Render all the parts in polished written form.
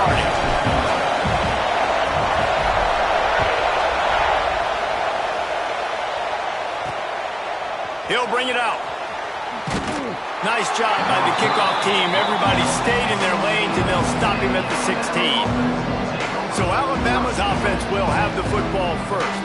started. He'll bring it out. Nice job by the kickoff team. Everybody stayed in their lanes, and they'll stop him at the 16. So Alabama's offense will have the football first.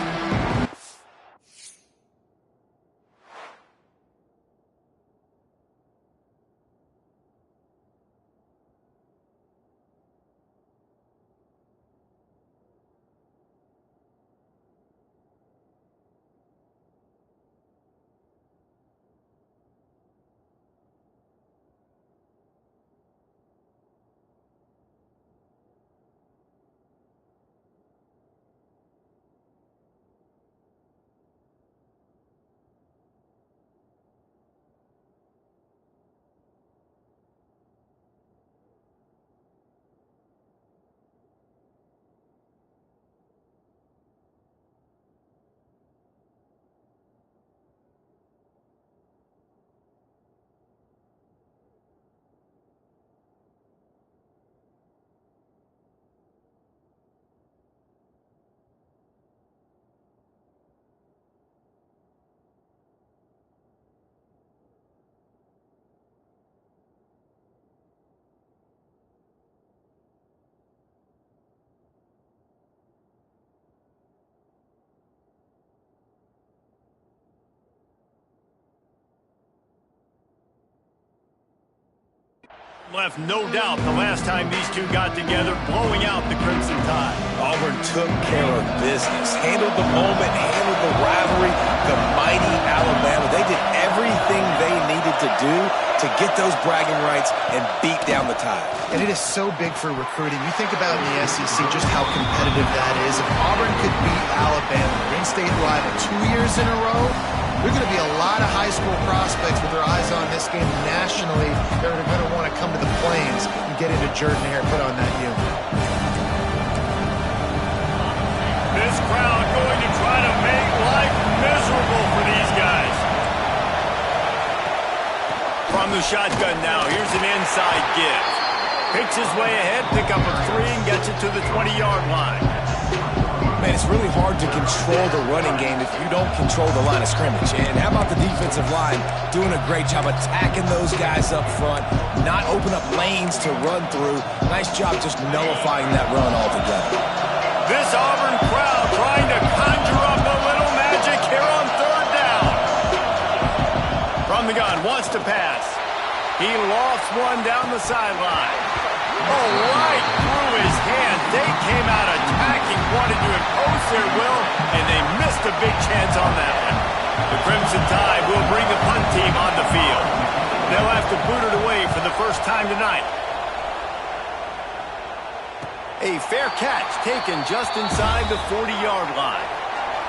Left no doubt the last time these two got together, blowing out the Crimson Tide. Auburn took care of business, handled the moment, handled the rivalry. The mighty Alabama, they did everything they needed to do to get those bragging rights and beat down the Tide. And it is so big for recruiting. You think about in the SEC just how competitive that is. If Auburn could beat Alabama, win state rival 2 years in a row, there are going to be a lot of high school prospects with their eyes on this game nationally. They're going to want to come to the Plains and get into Jordan-Hare, put on that unit. This crowd going to try to make life miserable for these guys. From the shotgun now, here's an inside give. Picks his way ahead, pick up a 3 and gets it to the 20-yard line. Man, it's really hard to control the running game if you don't control the line of scrimmage. And how about the defensive line doing a great job attacking those guys up front, not open up lanes to run through. Nice job just nullifying that run altogether. This Auburn crowd trying to conjure up a little magic here on 3rd down. From the gun, wants to pass. He lost one down the sideline. Oh, right through his hand. They came out attacking, wanted to impose their will, and they missed a big chance on that one. The Crimson Tide will bring the punt team on the field. They'll have to boot it away for the first time tonight. A fair catch taken just inside the 40-yard line.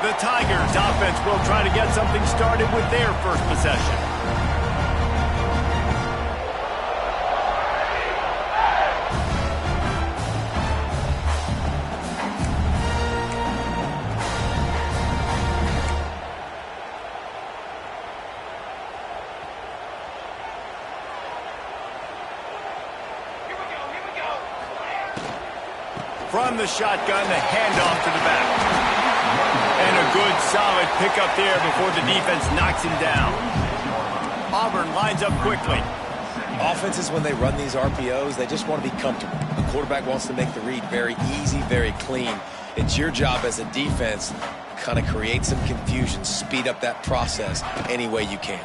The Tigers' offense will try to get something started with their first possession. From the shotgun, the handoff to the back. And a good, solid pickup there before the defense knocks him down. Auburn lines up quickly. Offenses, when they run these RPOs, they just want to be comfortable. The quarterback wants to make the read very easy, very clean. It's your job as a defense, kind of create some confusion, speed up that process any way you can.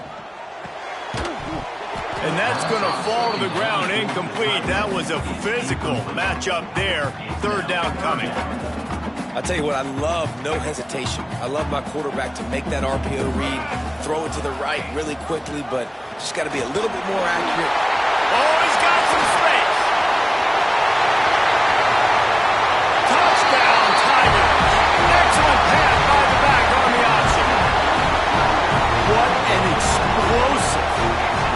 And that's going to fall to the ground incomplete. That was a physical matchup there. 3rd down coming. I tell you what, I love no hesitation. I love my quarterback to make that RPO read, throw it to the right really quickly, but just got to be a little bit more accurate. Oh, he's got some space. Touchdown, Tigers. Excellent pass by the back on the option. What an explosive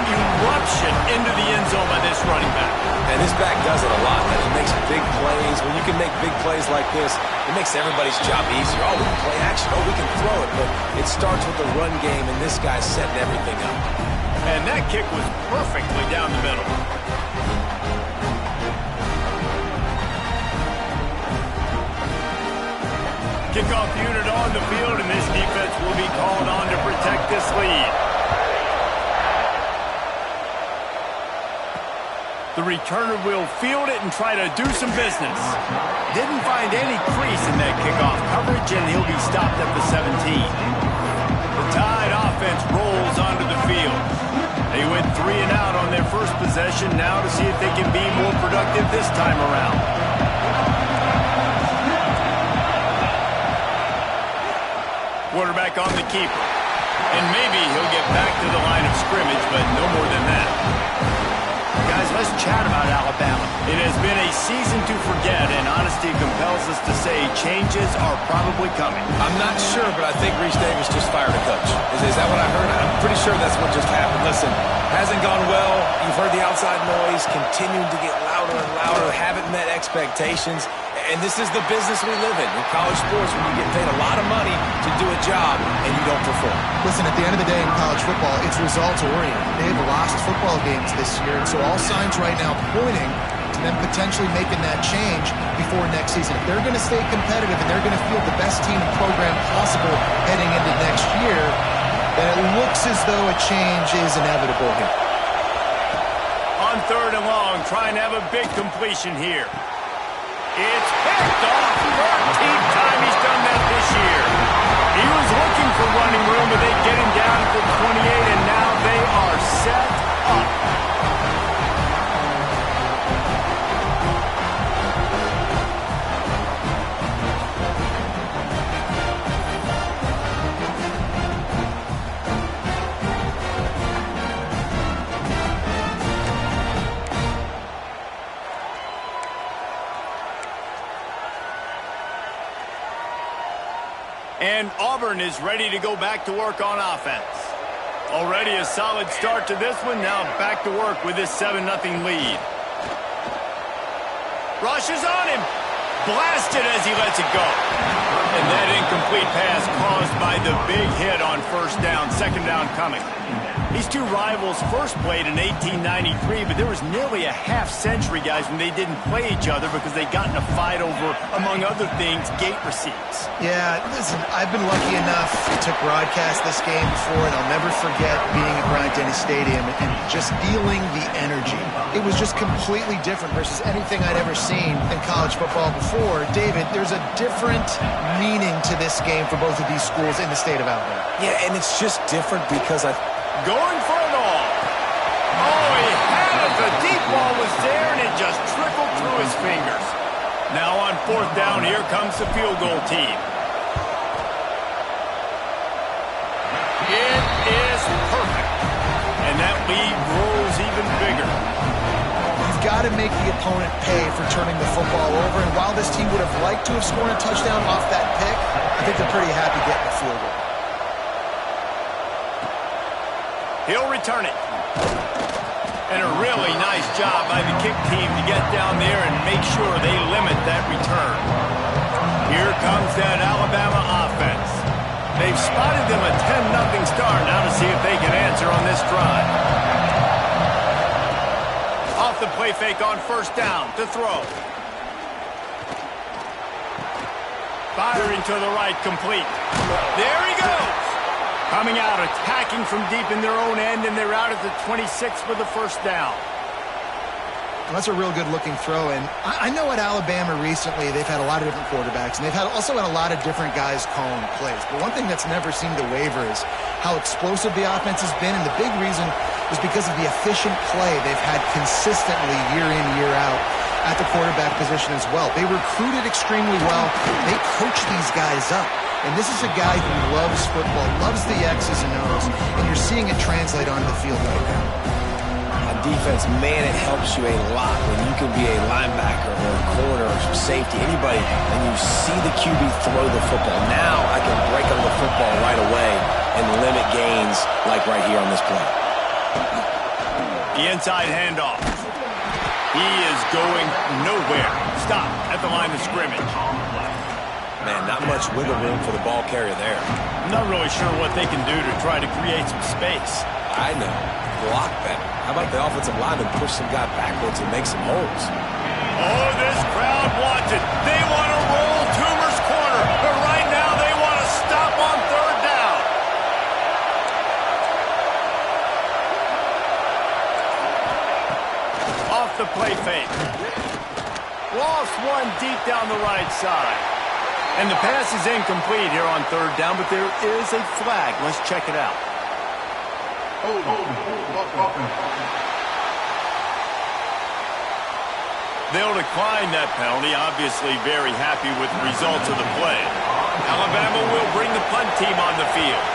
eruption into the end zone by this running back. And this back does it a lot, man. He makes big plays. When you can make big plays like this, it makes everybody's job easier. Oh, we can play action. Oh, we can throw it. But it starts with the run game, and this guy's setting everything up. And that kick was perfectly down the middle. Kickoff unit on the field, and this defense will be called on to protect this lead. The returner will field it and try to do some business. Didn't find any crease in that kickoff coverage, and he'll be stopped at the 17. The Tide offense rolls onto the field. They went 3 and out on their first possession, now to see if they can be more productive this time around. Quarterback on the keeper. And maybe he'll get back to the line of scrimmage, but no more than that. Guys, let's chat about Alabama. It has been a season to forget, and honesty compels us to say changes are probably coming. I'm not sure, but I think Reese Davis just fired a coach. Is that what I heard? I'm pretty sure that's what just happened. Listen, hasn't gone well. You've heard the outside noise, continuing to get louder and louder, haven't met expectations. And this is the business we live in college sports, when you get paid a lot of money to do a job and you don't perform. Listen, at the end of the day in college football, it's results-oriented. They've lost football games this year, and so all signs right now pointing to them potentially making that change before next season. If they're going to stay competitive and they're going to field the best team and program possible heading into next year, then it looks as though a change is inevitable here. On 3rd and long, trying to have a big completion here. It's picked off. 13th time he's done that this year. He was looking for running room, but they get him down to 28, and now they are set up. And Auburn is ready to go back to work on offense. Already a solid start to this one. Now back to work with this 7-0 lead. Rushes on him. Blasted as he lets it go. And that incomplete pass caused by the big hit on 1st down. 2nd down coming. These two rivals first played in 1893, but there was nearly a half-century, guys, when they didn't play each other because they got in a fight over, among other things, gate receipts. Yeah, listen, I've been lucky enough to broadcast this game before, and I'll never forget being at Bryant-Denny Stadium and just feeling the energy. It was just completely different versus anything I'd ever seen in college football before. David, there's a different meaning to this game for both of these schools in the state of Alabama. Yeah, and it's just different because going for it all. Oh, he had it. The deep ball was there, and it just trickled through his fingers. Now on 4th down, here comes the field goal team. It is perfect. And that lead grows even bigger. You've got to make the opponent pay for turning the football over, and while this team would have liked to have scored a touchdown off that pick, I think they're pretty happy getting the field goal. He'll return it. And a really nice job by the kick team to get down there and make sure they limit that return. Here comes that Alabama offense. They've spotted them a 10-0 start. Now to see if they can answer on this drive. Off the play fake on 1st down to throw. Firing to the right, complete. There he goes. Coming out, attacking from deep in their own end, and they're out at the 26 for the 1st down. Well, that's a real good-looking throw, and I know at Alabama recently they've had a lot of different quarterbacks, and they've also had a lot of different guys calling plays. But one thing that's never seemed to waver is how explosive the offense has been, and the big reason is because of the efficient play they've had consistently year in, year out at the quarterback position as well. They recruited extremely well. They coach these guys up. And this is a guy who loves football, loves the X's and O's, and you're seeing it translate onto the field right now. on defense, man, it helps you a lot when you can be a linebacker or a corner or some safety, anybody, and you see the QB throw the football. Now I can break on the football right away and limit gains like right here on this play. The inside handoff. He is going nowhere. Stop at the line of scrimmage. Man, not much wiggle room for the ball carrier there. I'm not really sure what they can do to try to create some space. I know. Block better. How about the offensive lineman push some guy backwards and make some holes? Oh, this crowd wants it. They want to roll Toomer's corner. But right lost one deep down the right side. And the pass is incomplete here on third down, but there is a flag. Let's check it out. They'll decline that penalty, obviously very happy with the results of the play. Alabama will bring the punt team on the field.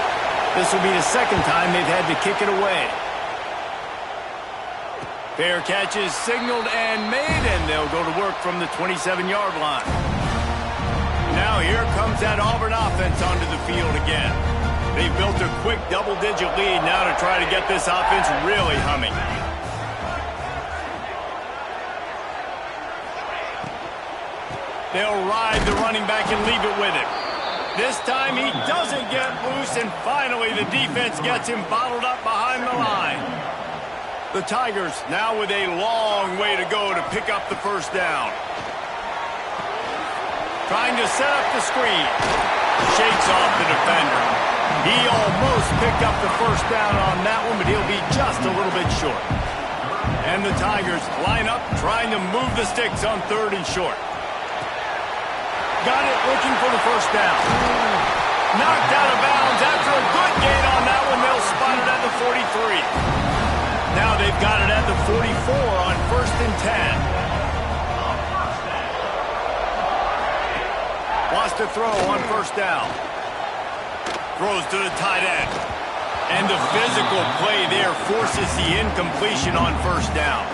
This will be the second time they've had to kick it away. Fair catch is signaled and made, and they'll go to work from the 27-yard line. Now here comes that Auburn offense onto the field again. They've built a quick double-digit lead now to try to get this offense really humming. They'll ride the running back and leave it with him. This time he doesn't get loose, and finally the defense gets him bottled up behind the line. The Tigers now with a long way to go to pick up the first down. Trying to set up the screen. Shakes off the defender. He almost picked up the first down on that one, but he'll be just a little bit short. And the Tigers line up trying to move the sticks on third and short. Got it, looking for the first down. Knocked out of bounds after a good gain on that one. They'll spot it at the 43. Now they've got it at the 44 on first and 10. Wants to throw on first down. Throws to the tight end. And the physical play there forces the incompletion on first down.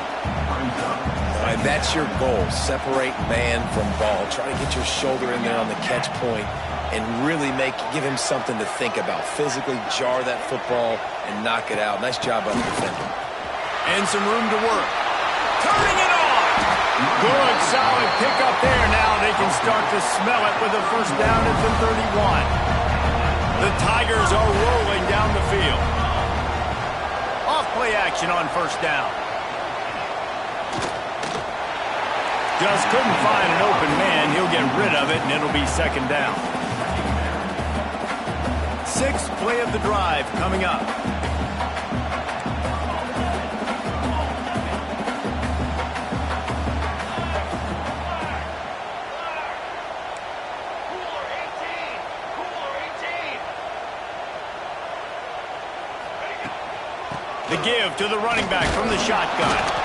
All right, that's your goal. Separate man from ball. Try to get your shoulder in there on the catch point and really give him something to think about. Physically jar that football and knock it out. Nice job by the defender. And some room to work. Turning it on. Good, solid pickup there. Now they can start to smell it with a first down at the 31. The Tigers are rolling down the field. Off play action on first down. Just couldn't find an open man. He'll get rid of it, and it'll be second down. Sixth play of the drive coming up. The give to the running back from the shotgun.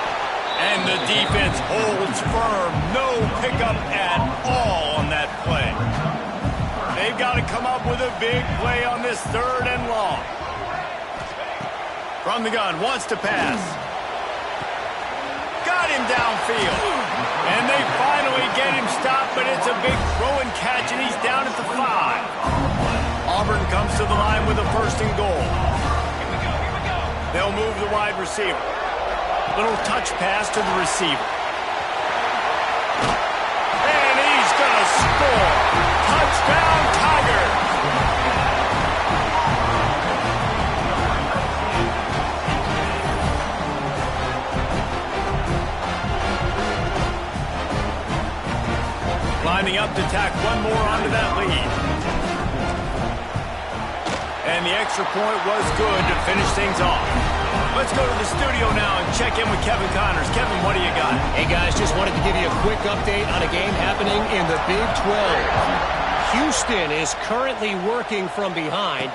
And the defense holds firm. No pickup at all on that play. They've got to come up with a big play on this third and long. From the gun, wants to pass. Got him downfield. And they finally get him stopped, but it's a big throw and catch, and he's down at the 5. Auburn comes to the line with a first and goal. They'll move the wide receiver. Little touch pass to the receiver. And he's going to score. Touchdown, Tigers. Lining up to tack one more onto that lead. And the extra point was good to finish things off. Let's go to the studio now and check in with Kevin Connors. Kevin, what do you got? Hey, guys, just wanted to give you a quick update on a game happening in the Big 12. Houston is currently working from behind,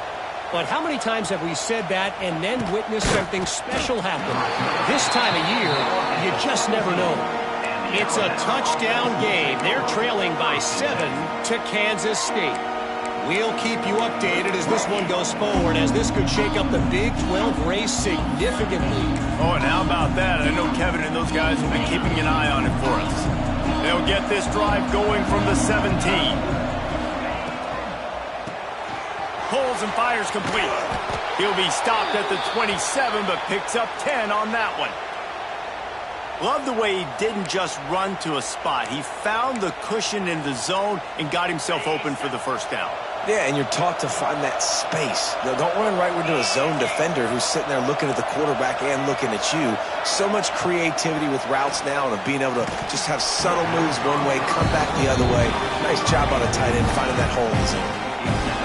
but how many times have we said that and then witnessed something special happen? This time of year, you just never know. It's a touchdown game. They're trailing by 7 to Kansas State. We'll keep you updated as this one goes forward, as this could shake up the Big 12 race significantly. Oh, and how about that? I know Kevin and those guys will be keeping an eye on it for us. They'll get this drive going from the 17. Pulls and fires complete. He'll be stopped at the 27, but picks up 10 on that one. Love the way he didn't just run to a spot. He found the cushion in the zone and got himself open for the first down. Yeah, and you're taught to find that space. Now, don't run right into a zone defender who's sitting there looking at the quarterback and looking at you. So much creativity with routes now and being able to just have subtle moves one way, come back the other way. Nice job on a tight end finding that hole in the zone.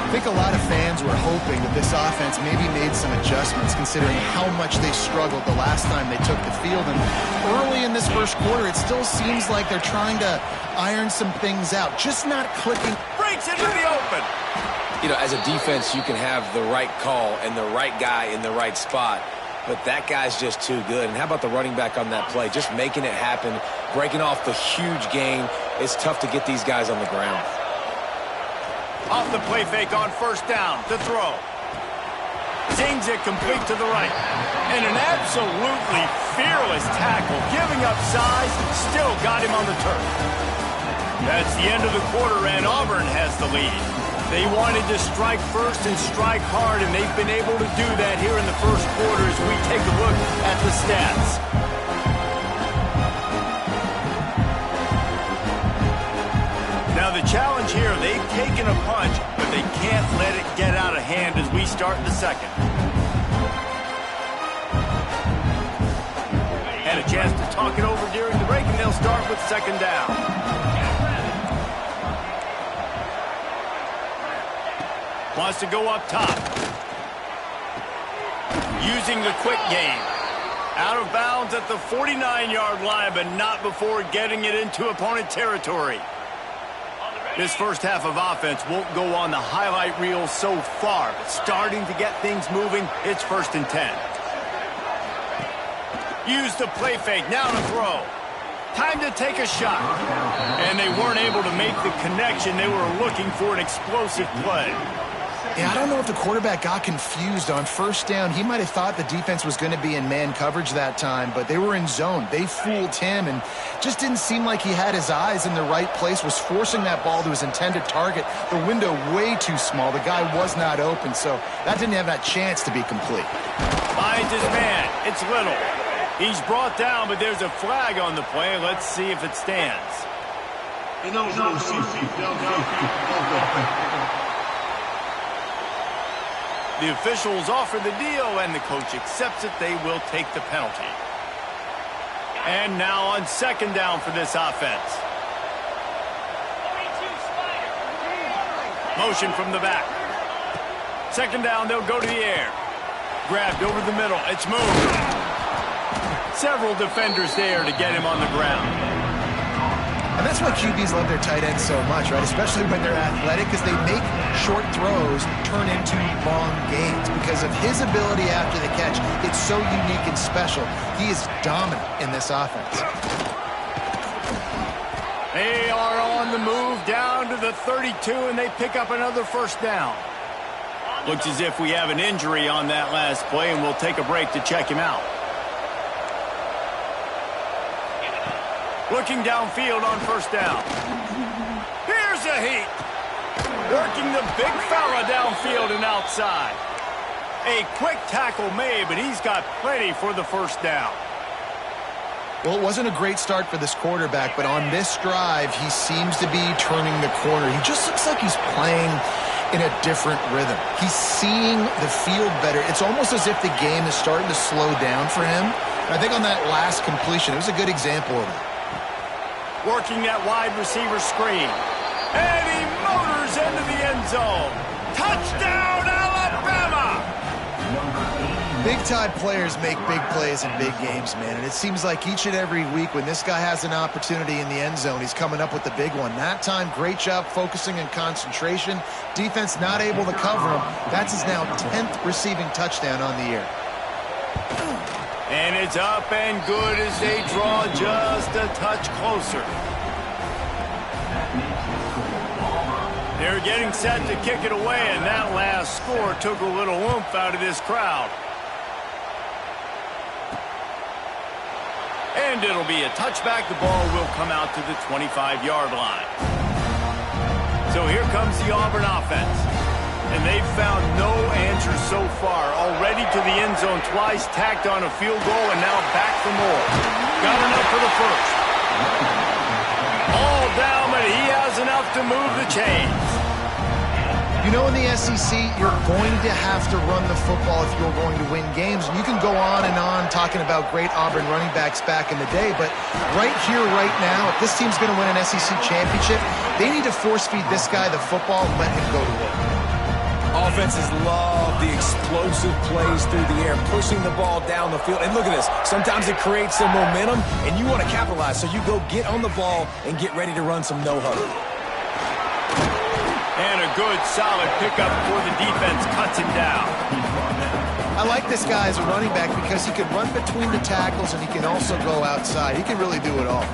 I think a lot of fans were hoping that this offense maybe made some adjustments considering how much they struggled the last time they took the field. And early in this first quarter, it still seems like they're trying to iron some things out, just not clicking. Breaks into the open. You know, as a defense, you can have the right call and the right guy in the right spot, but that guy's just too good. And how about the running back on that play? Just making it happen, breaking off the huge gain. It's tough to get these guys on the ground. Off the play fake on first down to throw. Zings it complete to the right. And an absolutely fearless tackle, giving up size, still got him on the turf. That's the end of the quarter, and Auburn has the lead. They wanted to strike first and strike hard, and they've been able to do that here in the first quarter as we take a look at the stats. Now the challenge here, they've taken a punch, but they can't let it get out of hand as we start the second. And a chance to talk it over during the break, and they'll start with second down. Wants to go up top. Using the quick game. Out of bounds at the 49-yard line, but not before getting it into opponent territory. This first half of offense won't go on the highlight reel so far, but starting to get things moving, it's 1st and 10. Use the play fake, now to throw. Time to take a shot. And they weren't able to make the connection. They were looking for an explosive play. Yeah, I don't know if the quarterback got confused on first down. He might have thought the defense was going to be in man coverage that time, but they were in zone. They fooled him and just didn't seem like he had his eyes in the right place, was forcing that ball to his intended target. The window way too small. The guy was not open, so that didn't have that chance to be complete. Finds his man. It's Little. He's brought down, but there's a flag on the play. Let's see if it stands. The officials offer the deal, and the coach accepts it. They will take the penalty. And now on second down for this offense. Motion from the back. Second down, they'll go to the air. Grabbed over the middle. It's moved. Several defenders there to get him on the ground. And that's why QBs love their tight ends so much, right? Especially when they're athletic, because they make short throws turn into long gains. Because of his ability after the catch, it's so unique and special. He is dominant in this offense. They are on the move down to the 32, and they pick up another first down. Looks as if we have an injury on that last play, and we'll take a break to check him out. Looking downfield on first down. Here's a heat. Working the big fella downfield and outside. A quick tackle made, but he's got plenty for the first down. Well, it wasn't a great start for this quarterback, but on this drive, he seems to be turning the corner. He just looks like he's playing in a different rhythm. He's seeing the field better. It's almost as if the game is starting to slow down for him. And I think on that last completion, it was a good example of it. Working that wide receiver screen. And he motors into the end zone. Touchdown, Alabama! Big-time players make big plays in big games, man. And it seems like each and every week when this guy has an opportunity in the end zone, he's coming up with the big one. That time, great job focusing and concentration. Defense not able to cover him. That's his now 10th receiving touchdown on the year. And it's up and good as they draw just a touch closer. They're getting set to kick it away, and that last score took a little oomph out of this crowd. And it'll be a touchback. The ball will come out to the 25-yard line. So here comes the Auburn offense. And they've found no answer so far. Already to the end zone twice, tacked on a field goal, and now back for more. Got enough for the first. All down, but he has enough to move the chains. You know, in the SEC, you're going to have to run the football if you're going to win games. And you can go on and on talking about great Auburn running backs back in the day, but right here, right now, if this team's going to win an SEC championship, they need to force-feed this guy the football and let him go to work. Offenses love the explosive plays through the air, pushing the ball down the field. And look at this. Sometimes it creates some momentum, and you want to capitalize. So you go get on the ball and get ready to run some no-huddle. And a good, solid pickup before the defense cuts him down. I like this guy as a running back because he can run between the tackles and he can also go outside. He can really do it all.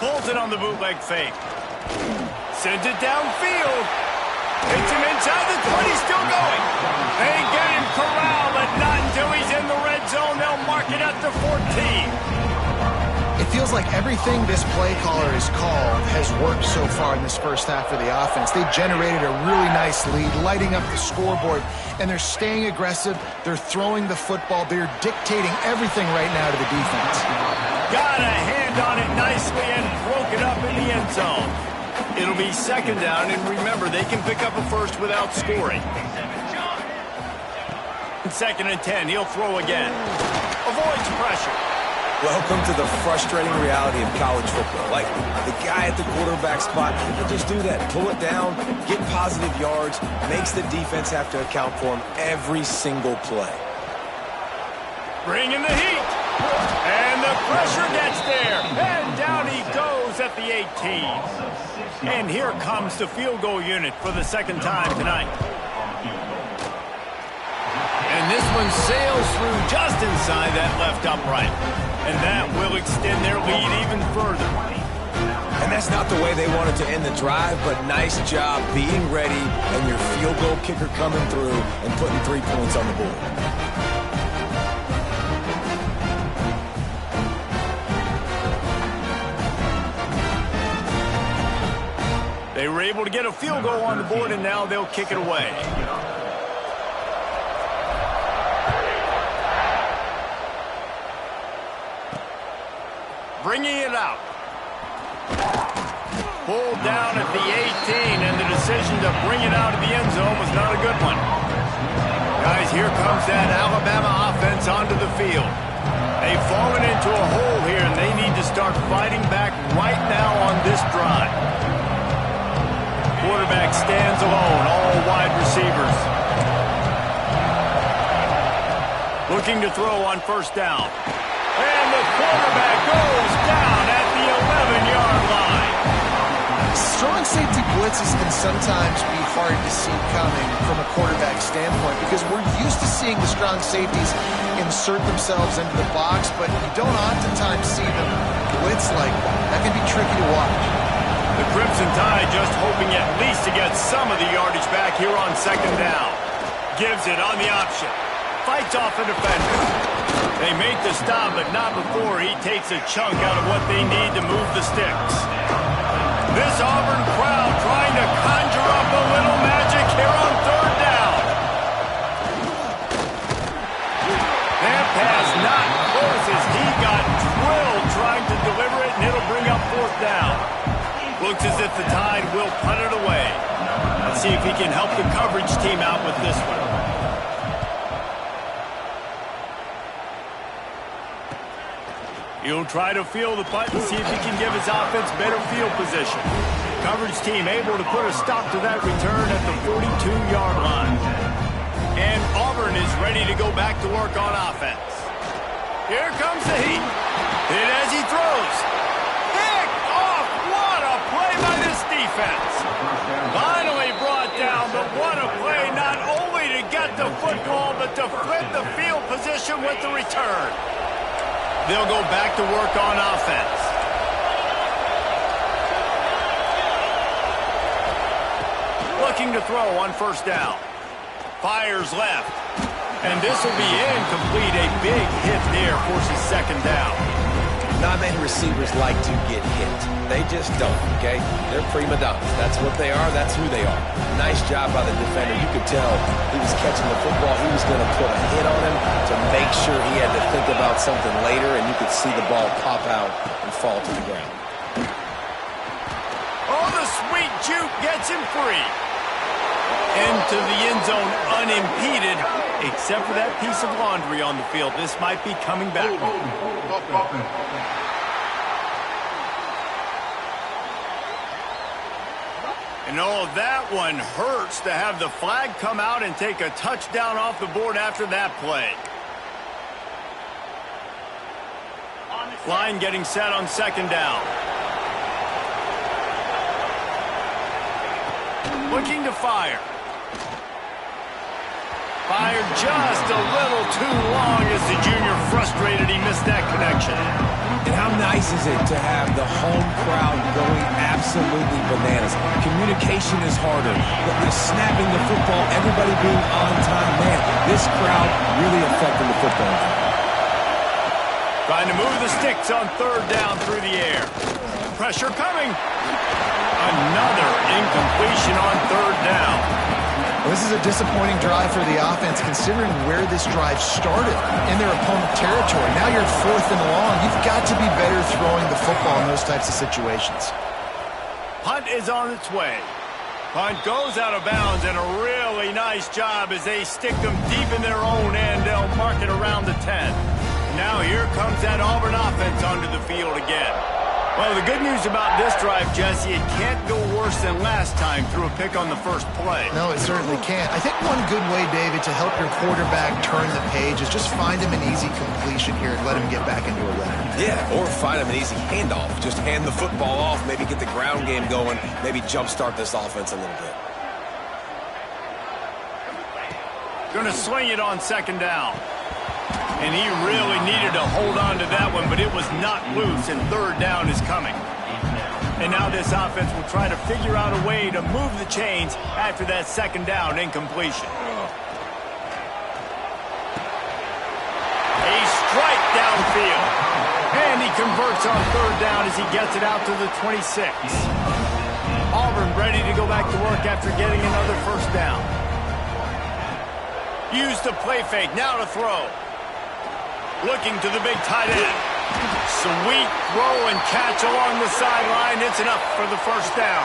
Pulls it on the bootleg fake. Sends it downfield. Hits him inside the 20, still going. They get him corralled, but not until he's in the red zone. They'll mark it at the 14. It feels like everything this play caller has called has worked so far in this first half of the offense. They've generated a really nice lead, lighting up the scoreboard, and they're staying aggressive. They're throwing the football. They're dictating everything right now to the defense. Got a hand on it nicely and broke it up in the end zone. It'll be second down, and remember, they can pick up a first without scoring. Second and 10, he'll throw again. Avoids pressure. Welcome to the frustrating reality of college football. Like, the guy at the quarterback spot, he can just do that. Pull it down, get positive yards, makes the defense have to account for him every single play. Bringing the heat. And the pressure gets there. And down he goes at the 18. And here comes the field goal unit for the second time tonight. And this one sails through just inside that left upright. And that will extend their lead even further. And that's not the way they wanted to end the drive, but nice job being ready and your field goal kicker coming through and putting 3 points on the board. They were able to get a field goal on the board, and now they'll kick it away. Bringing it out. Pulled down at the 18, and the decision to bring it out of the end zone was not a good one. Guys, here comes that Alabama offense onto the field. They've fallen into a hole here, and they need to start fighting back right now on this drive. Quarterback stands alone, all wide receivers. Looking to throw on first down. And the quarterback goes down at the 11-yard line. Strong safety blitzes can sometimes be hard to see coming from a quarterback standpoint because we're used to seeing the strong safeties insert themselves into the box, but you don't oftentimes see them blitz like that. That can be tricky to watch. The Crimson Tide just hoping at least to get some of the yardage back here on second down. Gives it on the option. Fights off a defender. They make the stop, but not before he takes a chunk out of what they need to move the sticks. This Auburn crowd trying to conjure up a little magic here on third down. That pass not close as he got drilled trying to deliver it, and it'll bring up fourth down. Looks as if the Tide will punt it away. Let's see if he can help the coverage team out with this one. He'll try to feel the punt and see if he can give his offense better field position. Coverage team able to put a stop to that return at the 42-yard line. And Auburn is ready to go back to work on offense. Here comes the heat. Hit as he throws. Picked off. What a play by this defense. Finally brought down, but what a play not only to get the football, but to flip the field position with the return. They'll go back to work on offense. Looking to throw on first down. Fires left. And this will be incomplete. A big hit there forces second down. Not many receivers like to get hit. They just don't, okay? They're prima donnas. That's what they are. That's who they are. Nice job by the defender. You could tell he was catching the football. He was going to put a hit on him to make sure he had to think about something later, and you could see the ball pop out and fall to the ground. Oh, the sweet juke gets him free. Into the end zone unimpeded, except for that piece of laundry on the field. This might be coming back. And oh, that one hurts to have the flag come out and take a touchdown off the board after that play. Line getting set on second down. Looking to fire. Fired just a little too long as the junior frustrated he missed that connection. And how nice is it to have the home crowd going absolutely bananas? Communication is harder. The snapping the football, everybody being on time. Man, this crowd really affecting the football game. Trying to move the sticks on third down through the air. Pressure coming. Another incompletion on third down. Well, this is a disappointing drive for the offense, considering where this drive started, in their opponent territory. Now you're at 4th and long. You've got to be better throwing the football in those types of situations. Punt is on its way. Punt goes out of bounds, and a really nice job as they stick them deep in their own end. They'll mark it around the 10. Now here comes that Auburn offense onto the field again. Well, the good news about this drive, Jesse, it can't go worse than last time through a pick on the first play. No, it certainly can't. I think one good way, David, to help your quarterback turn the page is just find him an easy completion here and let him get back into a rhythm. Yeah, or find him an easy handoff. Just hand the football off, maybe get the ground game going, maybe jumpstart this offense a little bit. Going to swing it on second down. And he really needed to hold on to that one, but it was not loose, and third down is coming. And now this offense will try to figure out a way to move the chains after that second down incompletion. A strike downfield. And he converts on third down as he gets it out to the 26. Auburn ready to go back to work after getting another first down. Use the play fake, now to throw. Looking to the big tight end. Sweet throw and catch along the sideline. It's enough for the first down.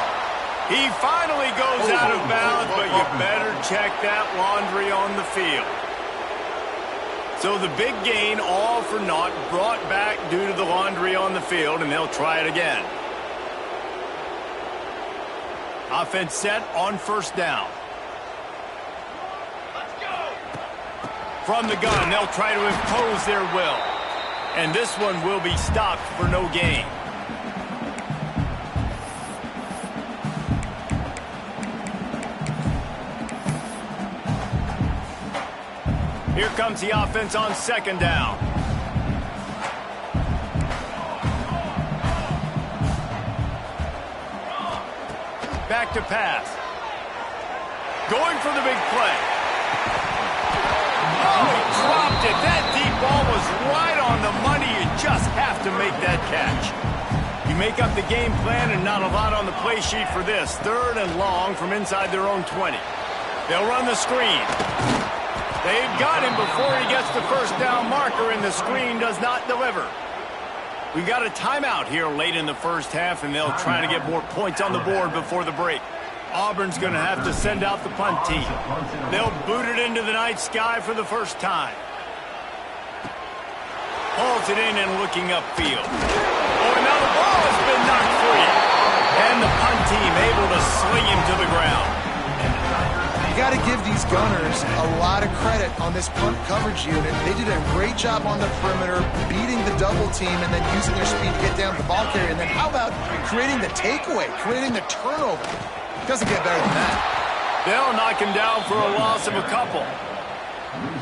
He finally goes out of bounds, but you better check that laundry on the field. So the big gain, all for naught, brought back due to the laundry on the field, and they'll try it again. Offense set on first down. From the gun, they'll try to impose their will. And this one will be stopped for no gain. Here comes the offense on second down. Back to pass. Going for the big play. Oh, he dropped it. That deep ball was right on the money. You just have to make that catch. You make up the game plan and not a lot on the play sheet for this. Third and long from inside their own 20. They'll run the screen. They've got him before he gets the first down marker, and the screen does not deliver. We got a timeout here late in the first half, and they'll try to get more points on the board before the break. Auburn's going to have to send out the punt team. They'll boot it into the night sky for the first time. Hauls it in and looking upfield. Oh, and now the ball has been knocked free. And the punt team able to sling him to the ground. You got to give these gunners a lot of credit on this punt coverage unit. They did a great job on the perimeter, beating the double team and then using their speed to get down to the ball carrier. And then how about creating the takeaway, creating the turnover? Doesn't get better than that. They'll knock him down for a loss of a couple.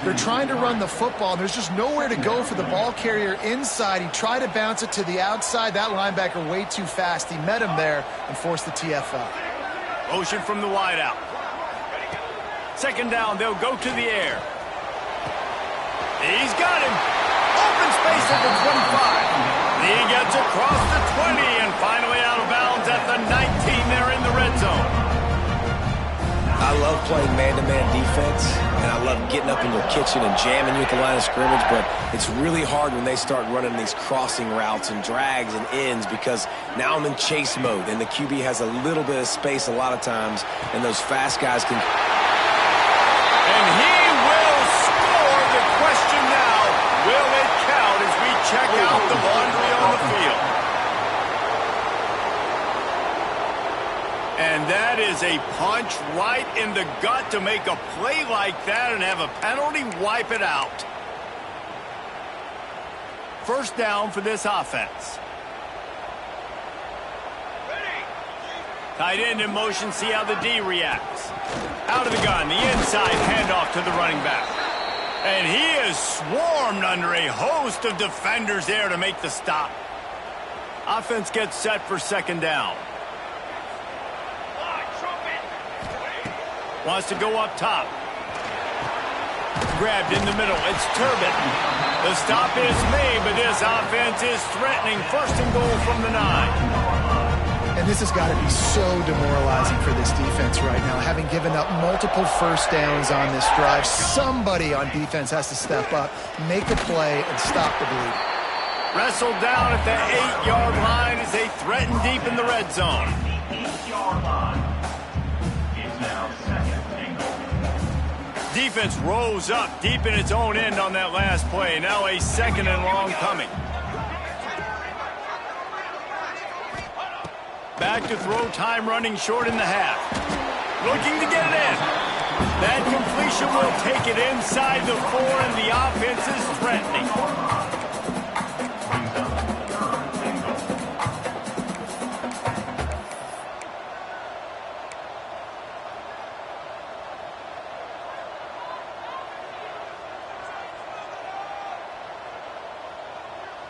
They're trying to run the football. There's just nowhere to go for the ball carrier inside. He tried to bounce it to the outside. That linebacker way too fast. He met him there and forced the TFL. Motion from the wideout. Second down, they'll go to the air. He's got him. Open space at the 25. He gets across the 20 and finally out of bounds at the 19 there in the red zone. I love playing man-to-man defense, and I love getting up in your kitchen and jamming you at the line of scrimmage, but it's really hard when they start running these crossing routes and drags and ends because now I'm in chase mode, and the QB has a little bit of space a lot of times, and those fast guys can... And he will score. The question now, will it count as we check out the laundry on the field? And that is a punch right in the gut to make a play like that and have a penalty wipe it out. First down for this offense. Tight end in motion, see how the D reacts. Out of the gun, the inside handoff to the running back. And he is swarmed under a host of defenders there to make the stop. Offense gets set for second down. Wants to go up top. Grabbed in the middle, it's Turbin. The stop is made, but this offense is threatening. First and goal from the 9. And this has got to be so demoralizing for this defense right now. Having given up multiple first downs on this drive, somebody on defense has to step up, make a play, and stop the bleed. Wrestled down at the 8-yard line as they threaten deep in the red zone. 8-yard line. It's now second and goal. Defense rose up deep in its own end on that last play. Now a second and long coming. Back to throw, time running short in the half. Looking to get it in. That completion will take it inside the 4, and the offense is threatening.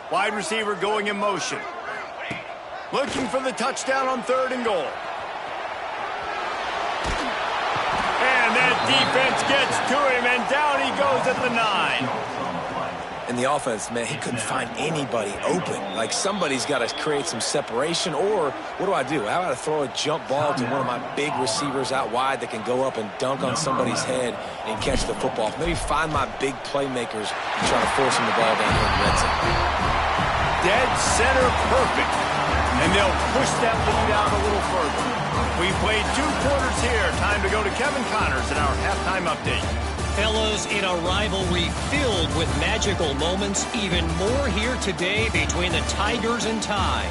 Wide receiver going in motion. Looking for the touchdown on 3rd and goal. And that defense gets to him, and down he goes at the 9. And the offense, man, he couldn't find anybody open. Like, somebody's got to create some separation, or what do I do? How about I throw a jump ball to one of my big receivers out wide that can go up and dunk on somebody's head and catch the football? Maybe find my big playmakers and try to force them the ball down here in the red zone. Dead center perfect. And they'll push that lead out a little further. We played 2 quarters here. Time to go to Kevin Connors in our halftime update. Fellas, in a rivalry filled with magical moments, even more here today between the Tigers and Tide.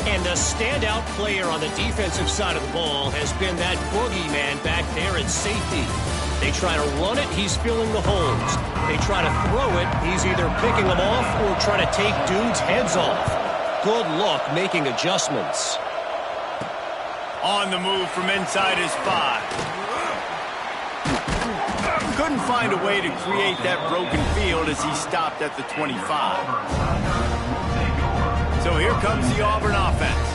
And the standout player on the defensive side of the ball has been that boogeyman back there at safety. They try to run it, he's filling the holes. They try to throw it, he's either picking them off or trying to take dudes' heads off. Good luck making adjustments. On the move from inside his 5. Couldn't find a way to create that broken field as he stopped at the 25. So here comes the Auburn offense.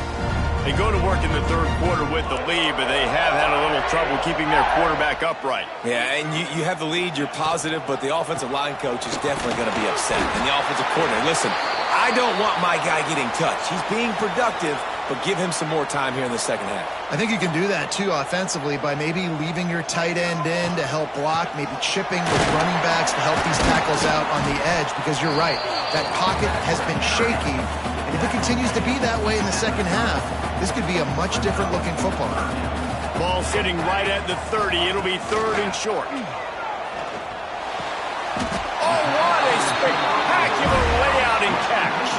They go to work in the 3rd quarter with the lead, but they have had a little trouble keeping their quarterback upright. Yeah, and you have the lead, you're positive, but the offensive line coach is definitely going to be upset. And the offensive coordinator, listen, I don't want my guy getting touched. He's being productive, but give him some more time here in the second half. I think you can do that, too, offensively, by maybe leaving your tight end in to help block, maybe chipping with running backs to help these tackles out on the edge, because you're right, that pocket has been shaky, and if it continues to be that way in the second half, this could be a much different looking football. Ball sitting right at the 30. It'll be 3rd and short. Oh, what a spectacular layout and catch.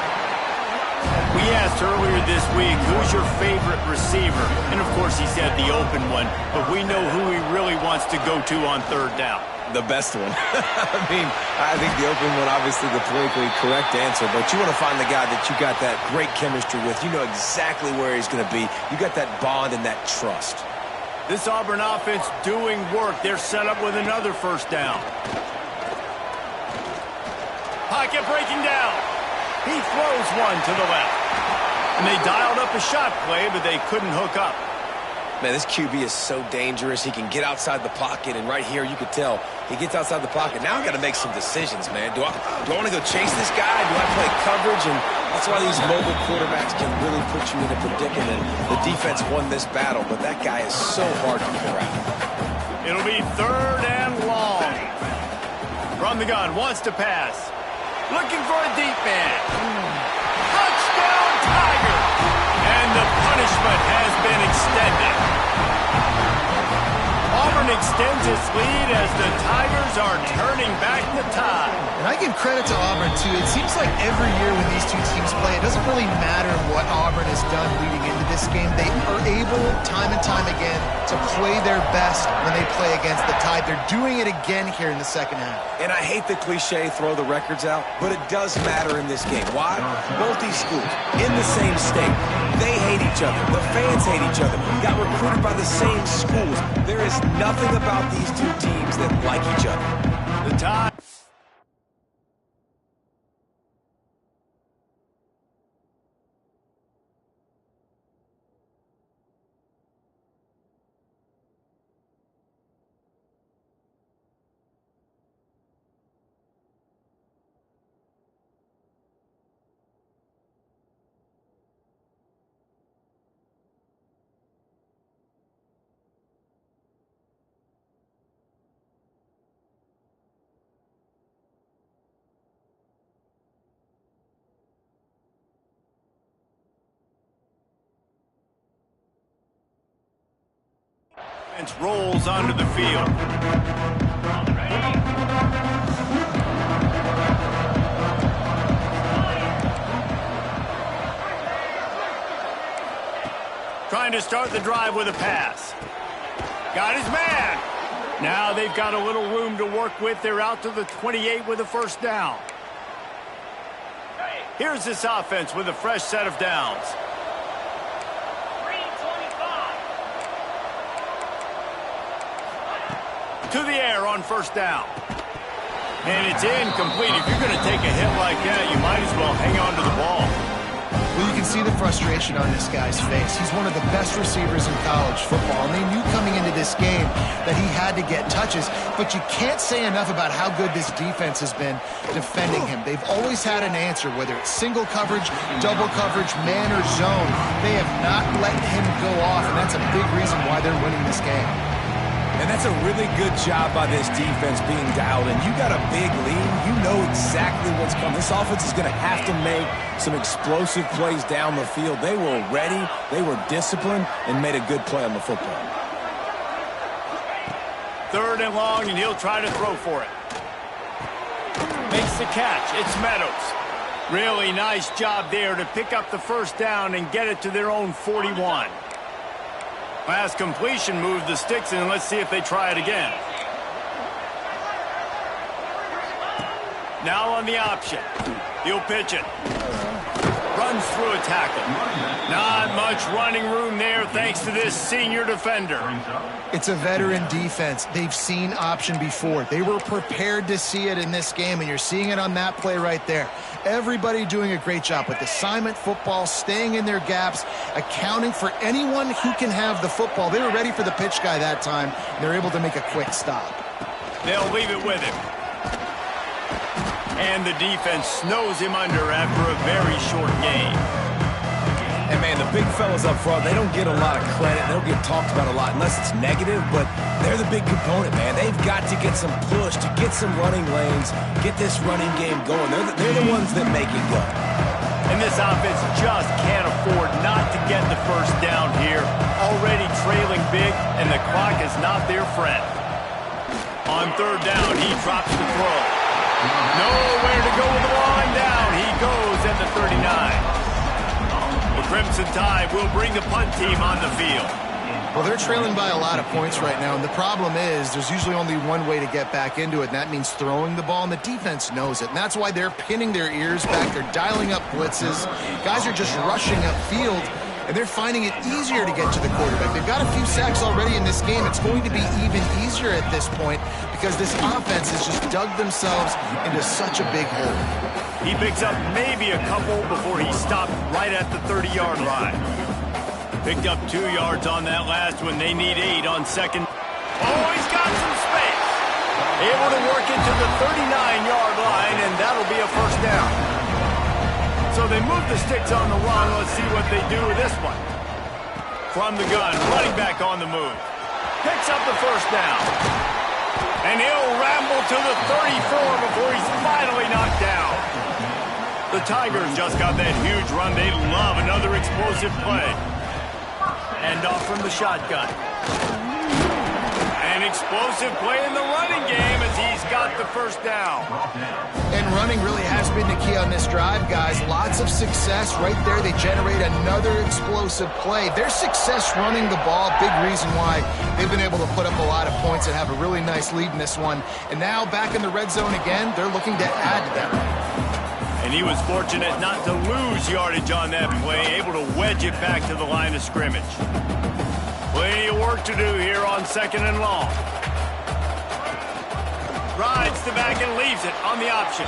We asked earlier this week, who's your favorite receiver? And, of course, he said the open one, but we know who he really wants to go to on 3rd down. The best one. I think the open one, obviously the politically correct answer, but you want to find the guy that you got that great chemistry with. You know exactly where he's going to be. You got that bond and that trust. This Auburn offense doing work. They're set up with another first down. Pocket breaking down. He throws one to the left. And they dialed up a shot play, but they couldn't hook up. Man, this QB is so dangerous. He can get outside the pocket, and right here you could tell he gets outside the pocket. Now I've got to make some decisions, man. Do I want to go chase this guy? Do I play coverage? And that's why these mobile quarterbacks can really put you in a predicament. The defense won this battle, but that guy is so hard to corral. It'll be 3rd and long. From the gun, wants to pass. Looking for a deep man. Touchdown, Tiger! And the punishment has been extended. Auburn extends its lead as the Tigers are turning back the tide. And I give credit to Auburn, too. It seems like every year when these two teams play, it doesn't really matter what Auburn has done leading into this game. They are able, time and time again, to play their best when they play against the Tide. They're doing it again here in the second half. And I hate the cliche, throw the records out, but it does matter in this game. Why? Both these schools, in the same state, they hate each other. The fans hate each other. Got recruited by the same schools. There is nothing about these two teams that like each other. The Tide. Rolls onto the field. Trying to start the drive with a pass. Got his man. Now they've got a little room to work with. They're out to the 28 with a first down. Here's this offense with a fresh set of downs. To the air on first down. And it's incomplete. If you're going to take a hit like that, you might as well hang on to the ball. Well, you can see the frustration on this guy's face. He's one of the best receivers in college football, and they knew coming into this game that he had to get touches, but you can't say enough about how good this defense has been defending him. They've always had an answer, whether it's single coverage, double coverage, man or zone. They have not let him go off, and that's a big reason why they're winning this game. And that's a really good job by this defense being dialed in. You got a big lead. You know exactly what's coming. This offense is going to have to make some explosive plays down the field. They were ready, they were disciplined, and made a good play on the football. Third and long, and he'll try to throw for it. Makes the catch. It's Meadows. Really nice job there to pick up the first down and get it to their own 41. Last completion moved the sticks, and let's see if they try it again. Now on the option. He'll pitch it. Runs through a tackle. Not much running room there thanks to this senior defender. It's a veteran defense. They've seen option before. They were prepared to see it in this game, and you're seeing it on that play right there. Everybody doing a great job with assignment football, staying in their gaps, accounting for anyone who can have the football. They were ready for the pitch guy that time, and they're able to make a quick stop. They'll leave it with him. And the defense snows him under after a very short game. And, man, the big fellas up front, they don't get a lot of credit. They don't get talked about a lot unless it's negative, but they're the big component, man. They've got to get some push, to get some running lanes, get this running game going. They're the ones that make it go. And this offense just can't afford not to get the first down here. Already trailing big, and the clock is not their friend. On third down, he drops the throw. Nowhere to go with the line down. He goes at the 39. The Crimson Tide will bring the punt team on the field. Well, they're trailing by a lot of points right now, and the problem is there's usually only one way to get back into it, and that means throwing the ball, and the defense knows it. And that's why they're pinning their ears back. They're dialing up blitzes. Guys are just rushing upfield, and they're finding it easier to get to the quarterback. They've got a few sacks already in this game. It's going to be even easier at this point because this offense has just dug themselves into such a big hole. He picks up maybe a couple before he stopped right at the 30-yard line. Picked up 2 yards on that last one. They need 8 on second. Oh, he's got some space. Able to work it to the 39-yard line, and that'll be a first down. So they move the sticks on the run. Let's see what they do with this one. From the gun, running back on the move. Picks up the first down. And he'll ramble to the 34 before he's finally knocked down. The Tigers just got that huge run. They love another explosive play. And off from the shotgun. And explosive play in the running game as he's got the first down. And running really has been the key on this drive, guys. Lots of success right there. They generate another explosive play. Their success running the ball, big reason why they've been able to put up a lot of points and have a really nice lead in this one. And now back in the red zone again, they're looking to add to that. And he was fortunate not to lose yardage on that play, able to wedge it back to the line of scrimmage. Plenty of work to do here on 2nd and long. Rides the back and leaves it on the option.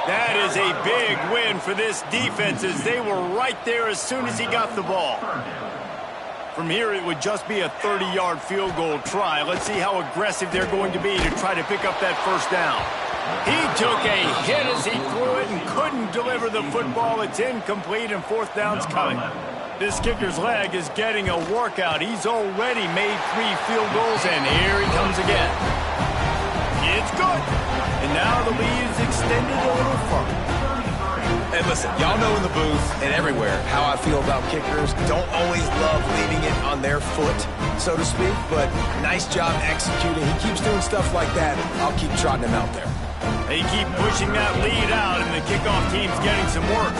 That is a big win for this defense as they were right there as soon as he got the ball. From here, it would just be a 30-yard field goal try. Let's see how aggressive they're going to be to try to pick up that first down. He took a hit as he threw it and couldn't deliver the football. It's incomplete and 4th down's coming. This kicker's leg is getting a workout. He's already made 3 field goals, and here he comes again. It's good. And now the lead is extended a little further. And listen, y'all know in the booth and everywhere how I feel about kickers. Don't always love leaving it on their foot, so to speak, but nice job executing. He keeps doing stuff like that. I'll keep trotting him out there. They keep pushing that lead out, and the kickoff team's getting some work.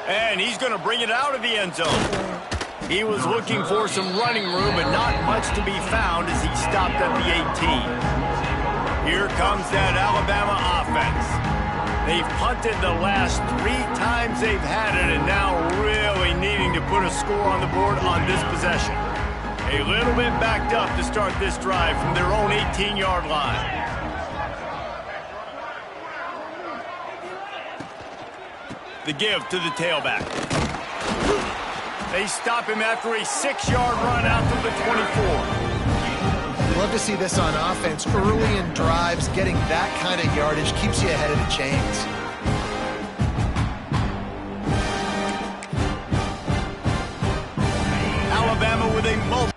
And he's going to bring it out of the end zone. He was looking for some running room, but not much to be found as he stopped at the 18. Here comes that Alabama offense. They've punted the last 3 times they've had it, and now really needing to put a score on the board on this possession. A little bit backed up to start this drive from their own 18-yard line. The give to the tailback. They stop him after a 6-yard run out to the 24. Love to see this on offense. Early in drives, getting that kind of yardage keeps you ahead of the chains. Alabama with a multi.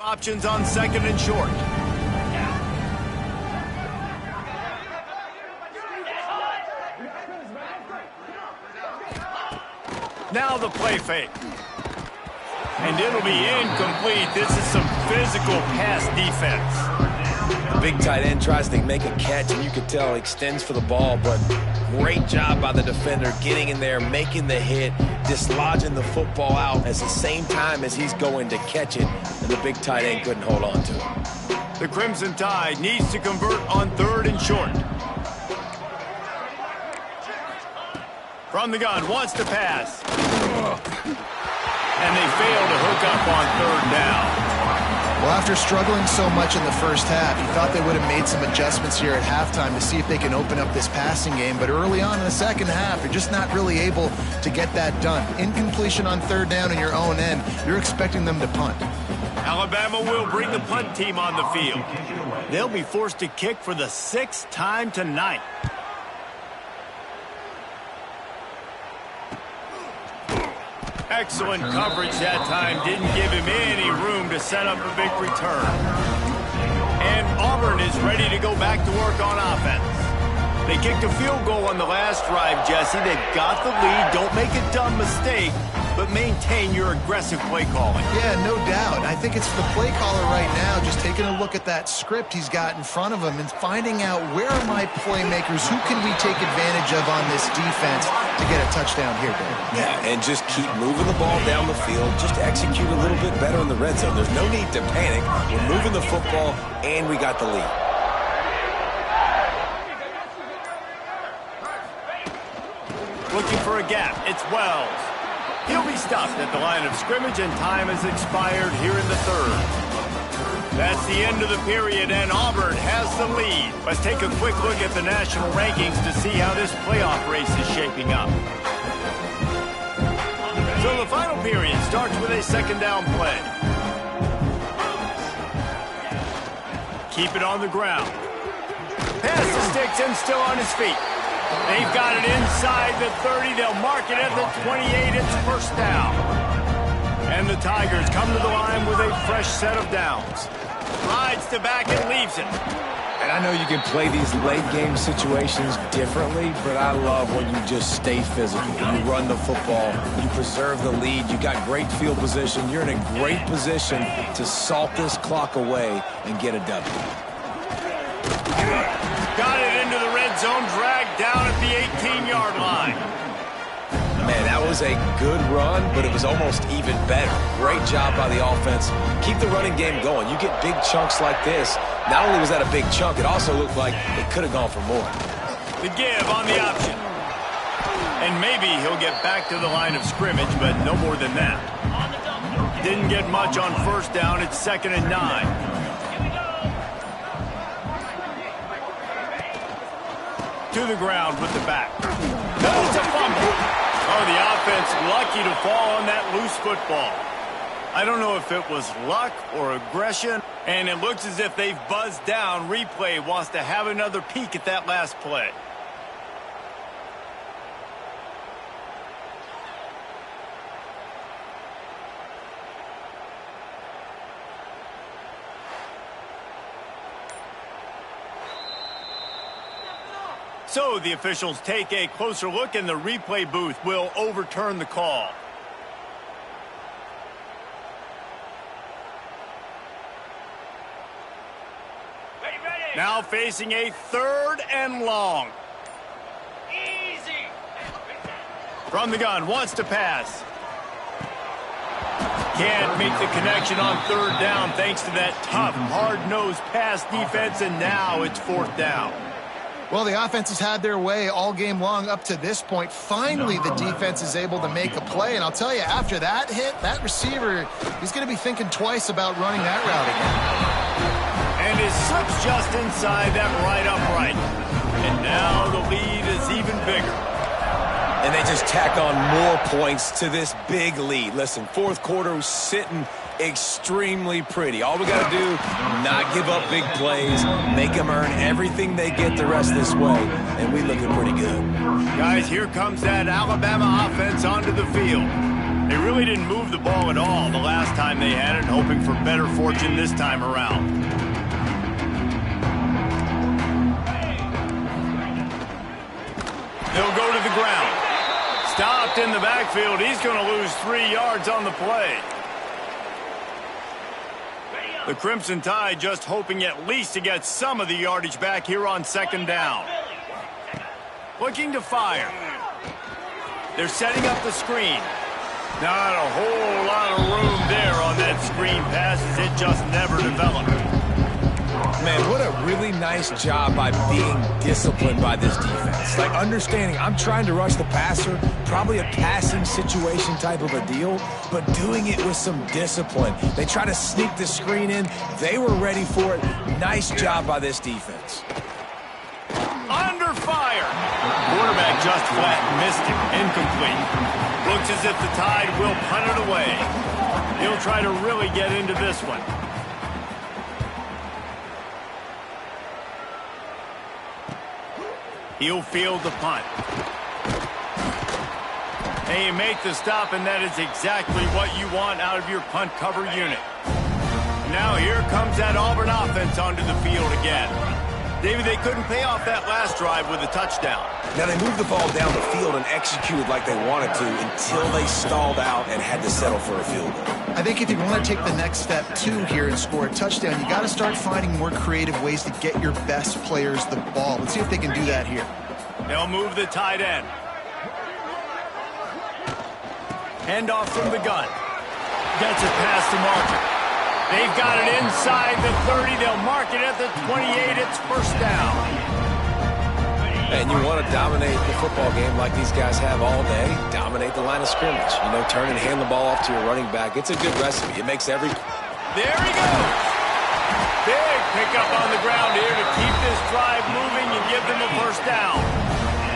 Options on second and short. Now the play fake. And it'll be incomplete. This is some physical pass defense. The big tight end tries to make a catch, and you can tell extends for the ball, but great job by the defender getting in there, making the hit, dislodging the football out at the same time as he's going to catch it, and the big tight end couldn't hold on to it. The Crimson Tide needs to convert on third and short. From the gun, wants to pass. And they fail to hook up on third down. Well, after struggling so much in the first half, you thought they would have made some adjustments here at halftime to see if they can open up this passing game. But early on in the second half, you're just not really able to get that done. Incompletion on third down in your own end, you're expecting them to punt. Alabama will bring the punt team on the field. They'll be forced to kick for the 6th time tonight. Excellent coverage that time. Didn't give him any room to set up a big return. And Auburn is ready to go back to work on offense. They kicked a field goal on the last drive, Jesse. They've got the lead. Don't make a dumb mistake, but maintain your aggressive play calling. Yeah, no doubt. I think it's the play caller right now just taking a look at that script he's got in front of him and finding out where are my playmakers, who can we take advantage of on this defense to get a touchdown here, Dave. Yeah, and just keep moving the ball down the field. Just execute a little bit better in the red zone. There's no need to panic. We're moving the football, and we got the lead. Looking for a gap. It's Wells. He'll be stopped at the line of scrimmage, and time has expired here in the third. That's the end of the period, and Auburn has the lead. Let's take a quick look at the national rankings to see how this playoff race is shaping up. So the final period starts with a second down play. Keep it on the ground. Pass the sticks and still on his feet. They've got it inside the 30. They'll mark it at the 28. It's first down. And the Tigers come to the line with a fresh set of downs. Slides to back and leaves it. And I know you can play these late-game situations differently, but I love when you just stay physical. You run the football. You preserve the lead. You got great field position. You're in a great position to salt this clock away and get a W. Got it into the red zone, dragged down at the 18-yard line. Man, that was a good run, but it was almost even better. Great job by the offense. Keep the running game going. You get big chunks like this. Not only was that a big chunk, it also looked like it could have gone for more. The give on the option. And maybe he'll get back to the line of scrimmage, but no more than that. Didn't get much on first down. It's 2nd and 9. To the ground with the back. It's a fumble. Oh, the offense lucky to fall on that loose football. I don't know if it was luck or aggression, and it looks as if they've buzzed down. Replay wants to have another peek at that last play. So the officials take a closer look, and the replay booth will overturn the call. Ready. Now facing a 3rd and long. Easy. From the gun, wants to pass. Can't make the connection on 3rd down thanks to that tough, hard-nosed pass defense, and now it's 4th down. Well, the offense has had their way all game long up to this point. Finally, the defense is able to make a play. And I'll tell you, after that hit, that receiver, he's going to be thinking twice about running that route again. And his slip's just inside that right upright. And now the lead is even bigger. And they just tack on more points to this big lead. Listen, 4th quarter was sitting extremely pretty. All we got to do, not give up big plays, make them earn everything they get the rest of this way, and we looking pretty good. Guys, here comes that Alabama offense onto the field. They really didn't move the ball at all the last time they had it, hoping for better fortune this time around. They'll go to the ground. Stopped in the backfield. He's going to lose 3 yards on the play. The Crimson Tide just hoping at least to get some of the yardage back here on second down. Looking to fire. They're setting up the screen. Not a whole lot of room there on that screen pass as it just never developed. Man, what a really nice job by being disciplined by this defense. Like understanding I'm trying to rush the passer, probably a passing situation type of a deal, but doing it with some discipline. They try to sneak the screen in. They were ready for it. Nice job by this defense. Under fire. Quarterback just flat missed it. Incomplete. Looks as if the Tide will punt it away. He'll try to really get into this one. He'll field the punt. And you make the stop, and that is exactly what you want out of your punt cover unit. Now here comes that Auburn offense onto the field again. David, they couldn't pay off that last drive with a touchdown. Now they moved the ball down the field and executed like they wanted to until they stalled out and had to settle for a field goal. I think if you want to take the next step too here and score a touchdown, you got to start finding more creative ways to get your best players the ball. Let's see if they can do that here. They'll move the tight end. Handoff from the gun. Gets it past the marker. They've got it inside the 30. They'll mark it at the 28. It's first down. And you want to dominate the football game like these guys have all day. Dominate the line of scrimmage. You know, turn and hand the ball off to your running back. It's a good recipe. It makes every... There he goes. Big pickup on the ground here to keep this drive moving and give them a first down.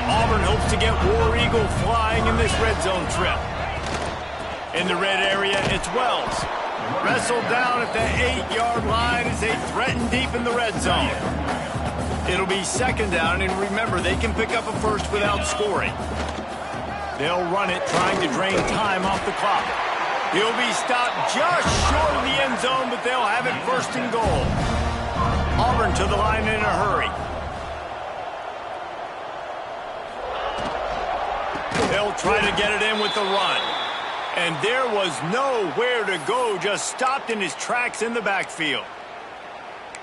Auburn hopes to get War Eagle flying in this red zone trip. In the red area, it's Wells. Wrestled down at the 8-yard line as they threaten deep in the red zone. It'll be second down, and remember, they can pick up a first without scoring. They'll run it, trying to drain time off the clock. He'll be stopped just short of the end zone, but they'll have it first and goal. Auburn to the line in a hurry. They'll try to get it in with the run. And there was nowhere to go, just stopped in his tracks in the backfield.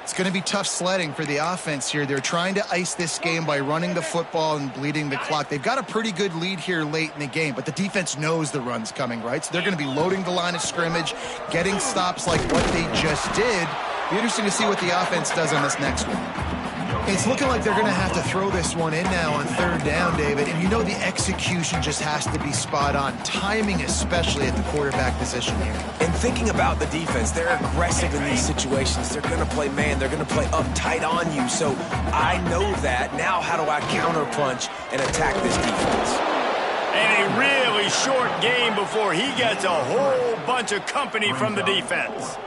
It's going to be tough sledding for the offense here. They're trying to ice this game by running the football and bleeding the clock. They've got a pretty good lead here late in the game, but the defense knows the run's coming, right? So they're going to be loading the line of scrimmage, getting stops like what they just did. Be interesting to see what the offense does on this next one. It's looking like they're going to have to throw this one in now on third down, David. And you know the execution just has to be spot on. Timing especially at the quarterback position here. And thinking about the defense, they're aggressive in these situations. They're going to play man. They're going to play uptight on you. So I know that. Now how do I counterpunch and attack this defense? And a really short game before he gets a whole bunch of company from the defense.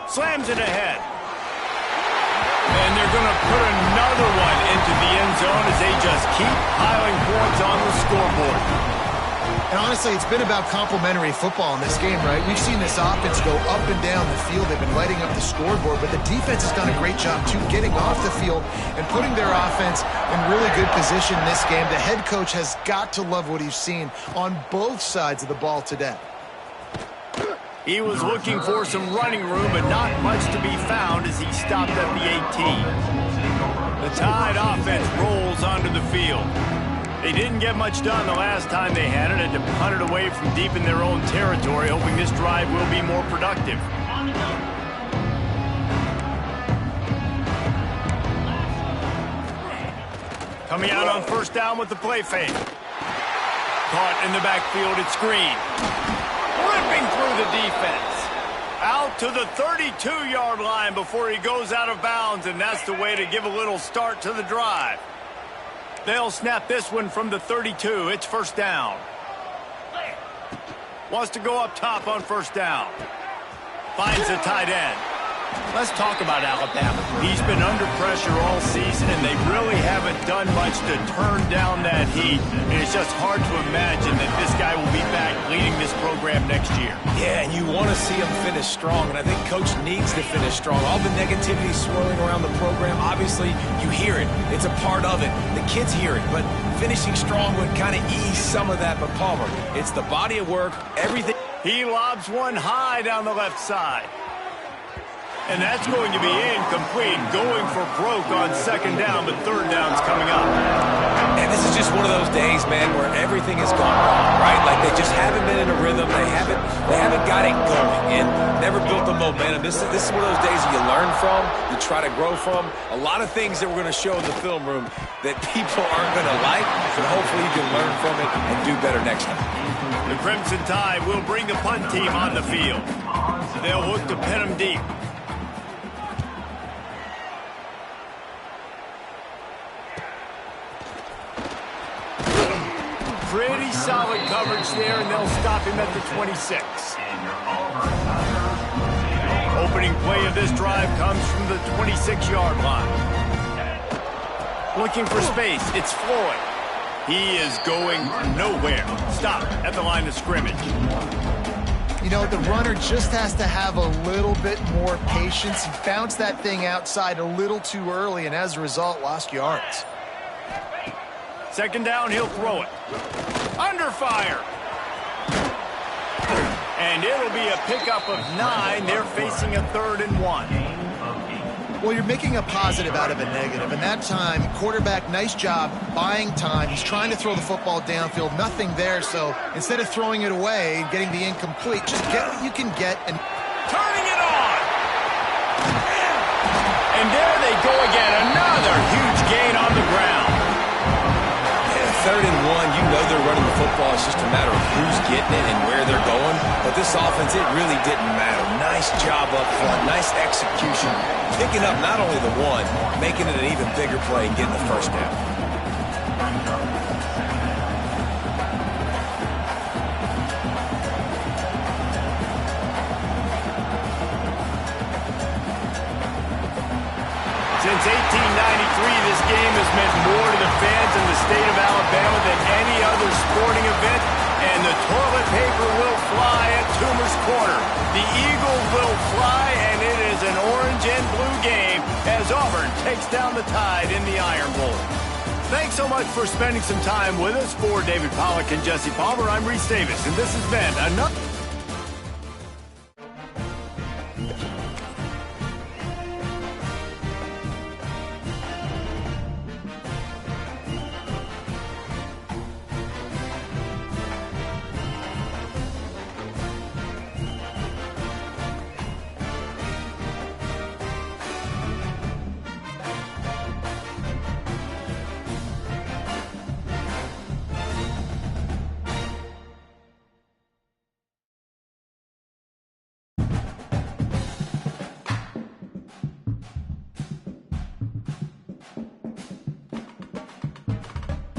Slams it ahead. And they're going to put another one into the end zone as they just keep piling points on the scoreboard. And honestly, it's been about complementary football in this game, right? We've seen this offense go up and down the field. They've been lighting up the scoreboard, but the defense has done a great job, too, getting off the field and putting their offense in really good position in this game. The head coach has got to love what he's seen on both sides of the ball today. He was looking for some running room, but not much to be found as he stopped at the 18. The Tide offense rolls onto the field. They didn't get much done the last time they had it, and to punt it away from deep in their own territory, hoping this drive will be more productive. Coming out on first down with the play fake. Caught in the backfield, it's Green. Ripping through the defense. Out to the 32-yard line before he goes out of bounds, and that's the way to give a little start to the drive. They'll snap this one from the 32. It's first down. Wants to go up top on first down. Finds the tight end. Let's talk about Alabama. He's been under pressure all season, and they really haven't done much to turn down that heat. And it's just hard to imagine that this guy will be back leading this program next year. Yeah, and you want to see him finish strong, and I think Coach needs to finish strong. All the negativity swirling around the program, obviously, you hear it. It's a part of it. The kids hear it, but finishing strong would kind of ease some of that. But Palmer, it's the body of work, everything. He lobs one high down the left side. And that's going to be incomplete, going for broke on second down, but third down's coming up. And this is just one of those days, man, where everything has gone wrong, right? Like they just haven't been in a rhythm. They haven't got it going and never built the momentum. This is one of those days that you learn from, you try to grow from. A lot of things that we're going to show in the film room that people aren't going to like, but hopefully you can learn from it and do better next time. The Crimson Tide will bring the punt team on the field. They'll look to pin them deep. Pretty solid coverage there, and they'll stop him at the 26. Opening play of this drive comes from the 26-yard line. Looking for space, it's Floyd. He is going nowhere. Stop at the line of scrimmage. You know, the runner just has to have a little bit more patience. He bounced that thing outside a little too early, and as a result, lost yards. Second down, he'll throw it. Under fire. And it'll be a pickup of 9. They're facing a 3rd and 1. Well, you're making a positive out of a negative. And that time, quarterback, nice job buying time. He's trying to throw the football downfield. Nothing there. So instead of throwing it away, getting the incomplete, just get what you can get. And turning it on. And there they go again. Another huge gain on the ground. 3rd and 1, you know they're running the football. It's just a matter of who's getting it and where they're going. But this offense, it really didn't matter. Nice job up front, nice execution. Picking up not only the one, making it an even bigger play and getting the first down. Since 1893, this game has meant more to the fans in the state of Alabama than any other sporting event, and the toilet paper will fly at Toomer's Corner. The Eagle will fly, and it is an orange and blue game as Auburn takes down the Tide in the Iron Bowl. Thanks so much for spending some time with us. For David Pollack and Jesse Palmer, I'm Reese Davis, and this has been another